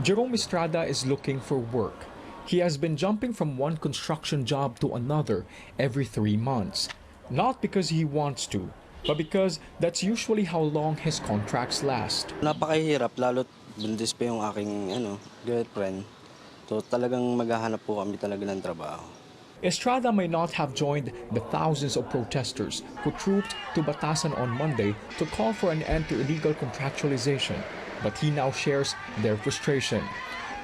Jerome Estrada is looking for work. He has been jumping from one construction job to another every 3 months. Not because he wants to, but because that's usually how long his contracts last. Napakahirap, lalo't buntis pa yung aking girlfriend. So talagang maghahanap po kami talaga ng trabaho. Estrada may not have joined the thousands of protesters who trooped to Batasan on Monday to call for an end to illegal contractualization, but he now shares their frustration.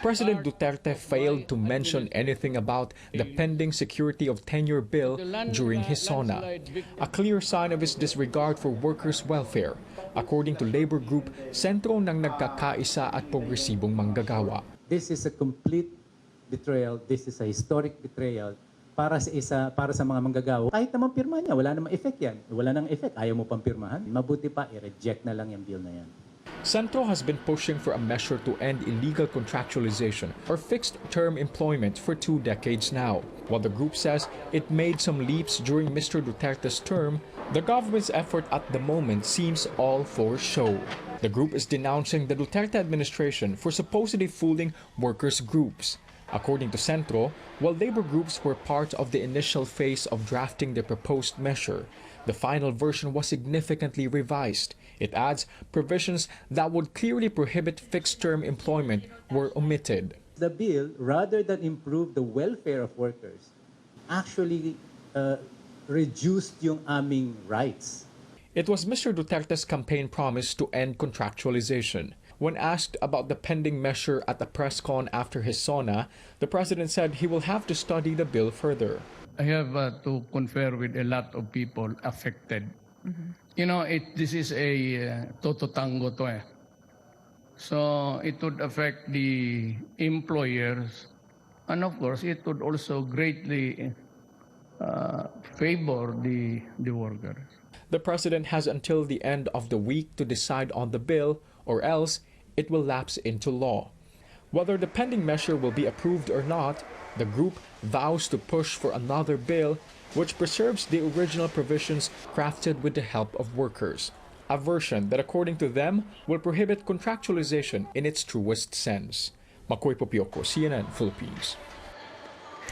President Duterte failed to mention anything about the pending Security of Tenure Bill during his SONA, a clear sign of his disregard for workers' welfare, according to labor group Sentro ng Nagkakaisa at Progresibong Manggagawa. This is a complete betrayal. This is a historic betrayal para sa mga manggagawa. Kahit naman pirma niya, wala namang effect yan. Wala nang effect, ayaw mo pang pirmahan. Mabuti pa, i-reject na lang yung bill na yan. Centro has been pushing for a measure to end illegal contractualization or fixed-term employment for 2 decades now. While the group says it made some leaps during Mr. Duterte's term, the government's effort at the moment seems all for show. The group is denouncing the Duterte administration for supposedly fooling workers' groups. According to Centro, while labor groups were part of the initial phase of drafting the proposed measure, the final version was significantly revised. It adds provisions that would clearly prohibit fixed-term employment were omitted. The bill, rather than improve the welfare of workers, actually reduced yung aming rights. It was Mr. Duterte's campaign promise to end contractualization. When asked about the pending measure at the press con after his SONA, the president said he will have to study the bill further. I have to confer with a lot of people affected. You know, this is a toto tango to eh. So it would affect the employers, and of course it would also greatly favor the workers. The president has until the end of the week to decide on the bill, or else it will lapse into law. Whether the pending measure will be approved or not, the group vows to push for another bill which preserves the original provisions crafted with the help of workers. A version that, according to them, will prohibit contractualization in its truest sense. Makoy Popioko, CNN Philippines.